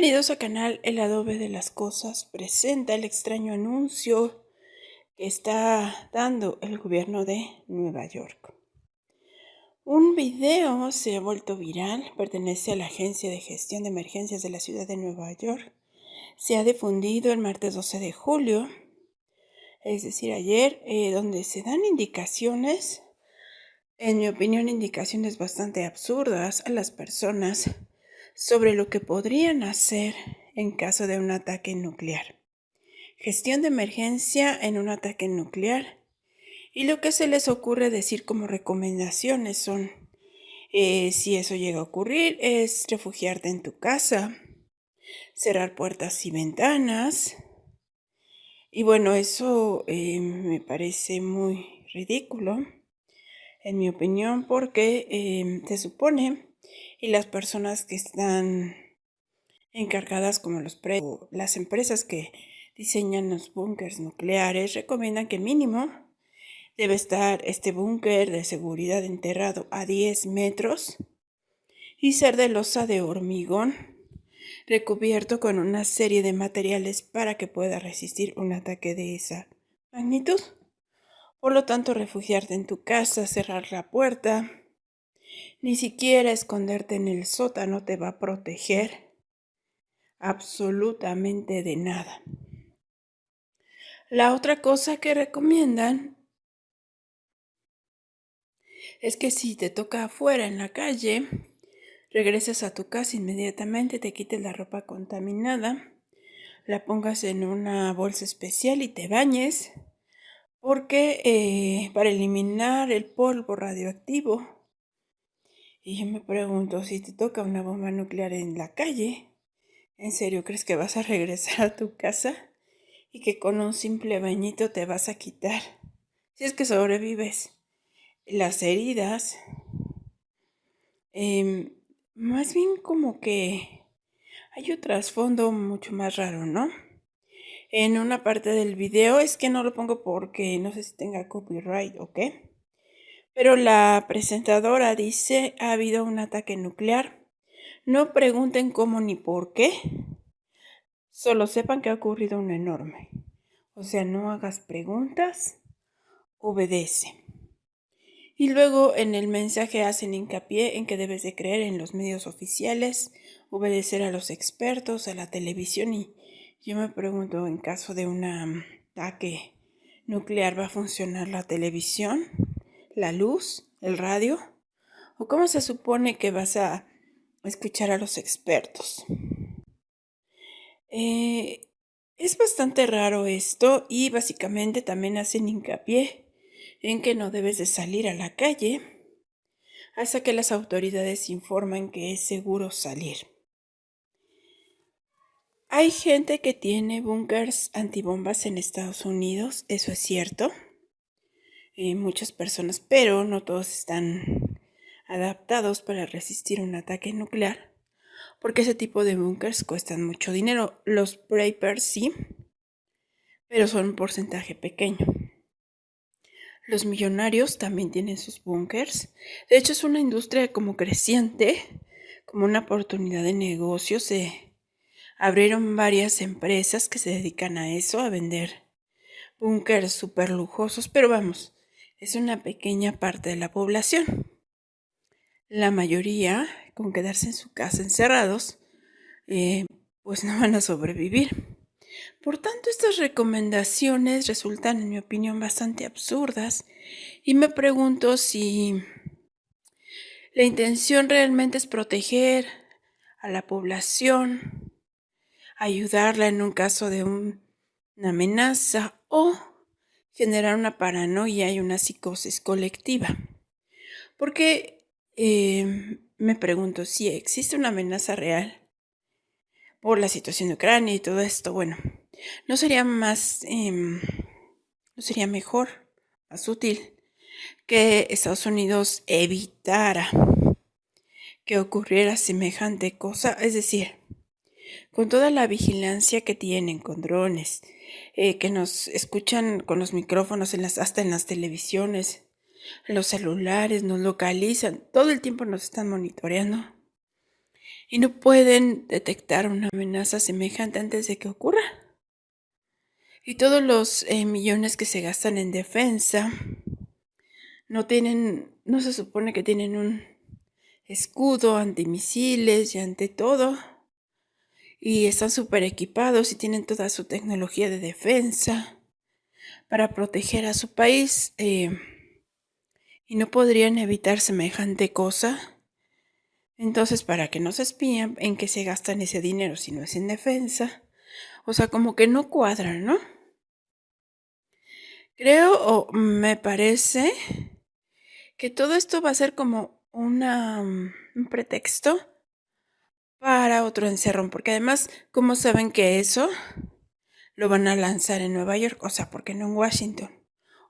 Bienvenidos al canal El Adobe de las Cosas. Presenta el extraño anuncio que está dando el gobierno de Nueva York. Un video se ha vuelto viral, pertenece a la Agencia de Gestión de Emergencias de la ciudad de Nueva York. Se ha difundido el martes 12 de julio, es decir, ayer, donde se dan indicaciones, en mi opinión, indicaciones bastante absurdas a las personas sobre lo que podrían hacer en caso de un ataque nuclear. Gestión de emergencia en un ataque nuclear. Y lo que se les ocurre decir como recomendaciones son, si eso llega a ocurrir, es refugiarte en tu casa, cerrar puertas y ventanas. Y bueno, eso me parece muy ridículo, en mi opinión, porque se supone, y las personas que están encargadas como las empresas que diseñan los búnkers nucleares recomiendan que mínimo debe estar este búnker de seguridad enterrado a 10 metros y ser de losa de hormigón recubierto con una serie de materiales para que pueda resistir un ataque de esa magnitud. Por lo tanto, refugiarte en tu casa, cerrar la puerta, ni siquiera esconderte en el sótano te va a proteger absolutamente de nada. La otra cosa que recomiendan es que si te toca afuera en la calle, regreses a tu casa inmediatamente, te quites la ropa contaminada, la pongas en una bolsa especial y te bañes, porque para eliminar el polvo radioactivo. Y yo me pregunto, si te toca una bomba nuclear en la calle, ¿en serio crees que vas a regresar a tu casa y que con un simple bañito te vas a quitar, si es que sobrevives, las heridas? Más bien como que hay un trasfondo mucho más raro, ¿no? En una parte del video, es que no lo pongo porque no sé si tenga copyright o qué, pero la presentadora dice: ha habido un ataque nuclear, no pregunten cómo ni por qué, solo sepan que ha ocurrido un enorme. O sea, no hagas preguntas, obedece. Y luego en el mensaje hacen hincapié en que debes de creer en los medios oficiales, obedecer a los expertos, a la televisión. Y yo me pregunto, en caso de un ataque nuclear, ¿va a funcionar la televisión, la luz, el radio? ¿O cómo se supone que vas a escuchar a los expertos? Es bastante raro esto, y básicamente también hacen hincapié en que no debes de salir a la calle hasta que las autoridades informan que es seguro salir. Hay gente que tiene búnkers antibombas en Estados Unidos, eso es cierto. Muchas personas, pero no todos están adaptados para resistir un ataque nuclear, porque ese tipo de búnkers cuestan mucho dinero. Los preppers sí, pero son un porcentaje pequeño. Los millonarios también tienen sus búnkers. De hecho, es una industria como creciente, como una oportunidad de negocio. Se abrieron varias empresas que se dedican a eso, a vender búnkers súper lujosos, pero vamos, es una pequeña parte de la población. La mayoría, con quedarse en su casa encerrados, pues no van a sobrevivir. Por tanto, estas recomendaciones resultan, en mi opinión, bastante absurdas, y me pregunto si la intención realmente es proteger a la población, ayudarla en un caso de una amenaza, o generar una paranoia y una psicosis colectiva. Porque me pregunto, si existe una amenaza real por la situación de Ucrania y todo esto, bueno, ¿no sería mejor, más útil, que Estados Unidos evitara que ocurriera semejante cosa? Es decir, con toda la vigilancia que tienen, con drones, que nos escuchan con los micrófonos hasta en las televisiones, en los celulares, nos localizan, todo el tiempo nos están monitoreando. y no pueden detectar una amenaza semejante antes de que ocurra. Y todos los millones que se gastan en defensa no se supone que tienen un escudo antimisiles y ante todo, y están súper equipados y tienen toda su tecnología de defensa para proteger a su país, y no podrían evitar semejante cosa. Entonces, para que no se espíen, ¿en qué se gastan ese dinero si no es en defensa? O sea, como que no cuadran, ¿no? Creo o me parece que todo esto va a ser como un pretexto para otro encerrón, porque además, ¿cómo saben que eso lo van a lanzar en Nueva York? O sea, ¿por qué no en Washington?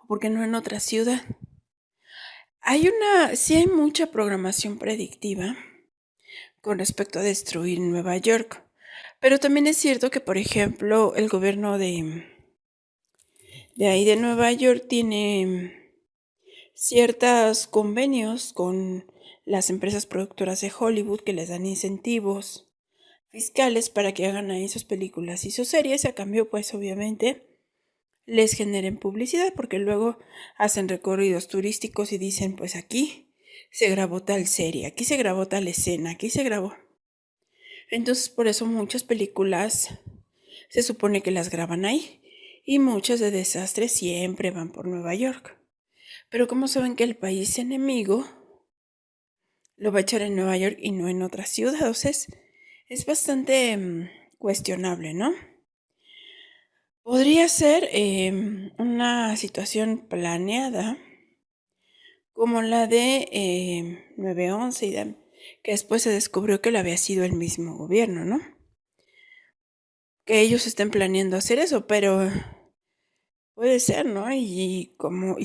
¿O por qué no en otra ciudad? Sí hay mucha programación predictiva con respecto a destruir Nueva York, pero también es cierto que, por ejemplo, el gobierno de ahí de Nueva York tiene ciertos convenios con las empresas productoras de Hollywood que les dan incentivos fiscales para que hagan ahí sus películas y sus series. A cambio, pues obviamente les generen publicidad, porque luego hacen recorridos turísticos y dicen, pues aquí se grabó tal serie, aquí se grabó tal escena, aquí se grabó. Entonces, por eso muchas películas se supone que las graban ahí, y muchas de desastres siempre van por Nueva York. Pero como saben que el país enemigo lo va a echar en Nueva York y no en otra ciudad, o sea, es bastante cuestionable, ¿no? Podría ser una situación planeada como la de 9/11 que después se descubrió que lo había sido el mismo gobierno, ¿no? Que ellos estén planeando hacer eso, pero puede ser, ¿no? Y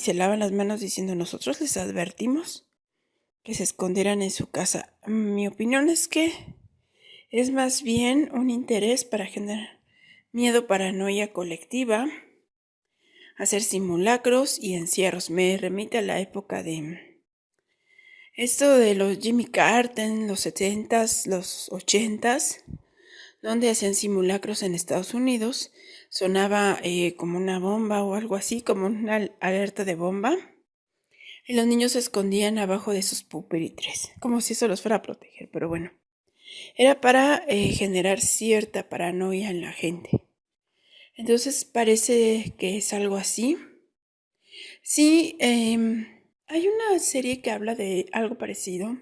se lavan las manos diciendo, nosotros les advertimos que se escondieran en su casa. Mi opinión es que es más bien un interés para generar miedo, paranoia colectiva, hacer simulacros y encierros. Me remite a la época de esto de los Jimmy Carter en los 70s, los 80s, donde hacían simulacros en Estados Unidos. Sonaba como una bomba o algo así, como una alerta de bomba. Y los niños se escondían abajo de sus pupitres, como si eso los fuera a proteger, pero bueno. Era para generar cierta paranoia en la gente. Entonces parece que es algo así. Sí, hay una serie que habla de algo parecido,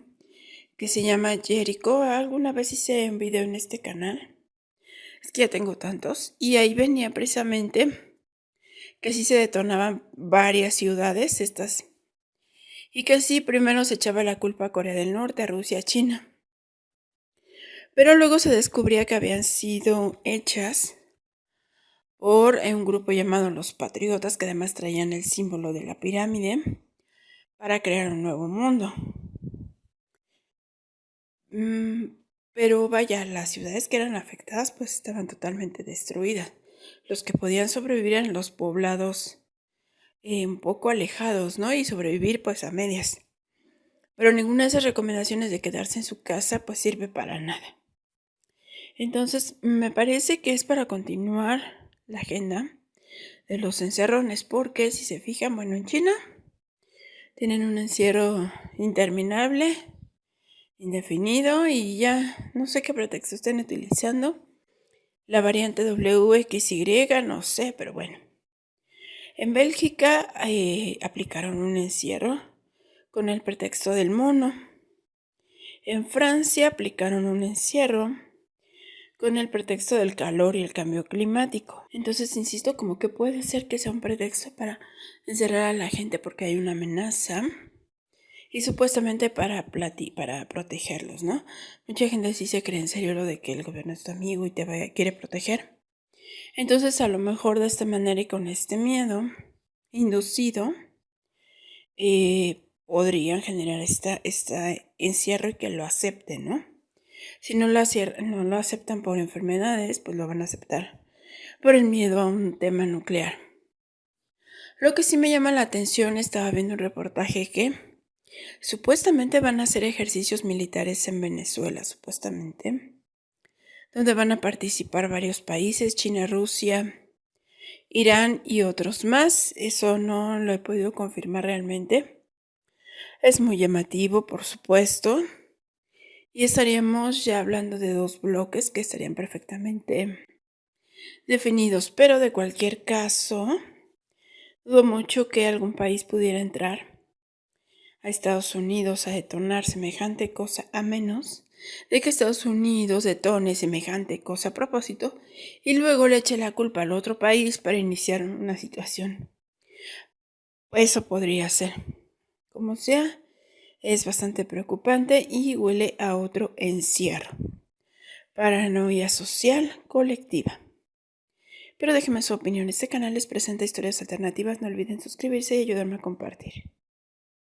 que se llama Jericho. Alguna vez hice un video en este canal. Es que ya tengo tantos. Y ahí venía precisamente que sí se detonaban varias ciudades, y que sí primero se echaba la culpa a Corea del Norte, a Rusia, a China. Pero luego se descubría que habían sido hechas por un grupo llamado los Patriotas, que además traían el símbolo de la pirámide, para crear un nuevo mundo. Pero vaya, las ciudades que eran afectadas pues estaban totalmente destruidas. Los que podían sobrevivir eran los poblados un poco alejados, ¿no? Y sobrevivir pues a medias. Pero ninguna de esas recomendaciones de quedarse en su casa pues sirve para nada. Entonces me parece que es para continuar la agenda de los encerrones, porque si se fijan, bueno, en China tienen un encierro interminable, indefinido, y ya no sé qué pretexto estén utilizando. La variante WXY, no sé, pero bueno. En Bélgica aplicaron un encierro con el pretexto del mono. En Francia aplicaron un encierro con el pretexto del calor y el cambio climático. Entonces, insisto, como que puede ser que sea un pretexto para encerrar a la gente porque hay una amenaza y supuestamente para protegerlos, ¿no? Mucha gente sí se cree en serio lo de que el gobierno es tu amigo y quiere proteger. Entonces, a lo mejor de esta manera y con este miedo inducido, podrían generar este encierro y que lo acepten, ¿no? Si no lo aceptan por enfermedades, pues lo van a aceptar por el miedo a un tema nuclear. Lo que sí me llama la atención, estaba viendo un reportaje que Supuestamente van a hacer ejercicios militares en Venezuela, supuestamente, donde van a participar varios países, China, Rusia, Irán y otros más. Eso no lo he podido confirmar realmente. Es muy llamativo, por supuesto. Y estaríamos ya hablando de 2 bloques que estarían perfectamente definidos. Pero de cualquier caso, dudo mucho que algún país pudiera entrar a Estados Unidos a detonar semejante cosa, a menos de que Estados Unidos detone semejante cosa a propósito y luego le eche la culpa al otro país para iniciar una situación. Eso podría ser. Como sea, es bastante preocupante y huele a otro encierro. Paranoia social colectiva. Pero déjenme su opinión. Este canal les presenta historias alternativas. No olviden suscribirse y ayudarme a compartir.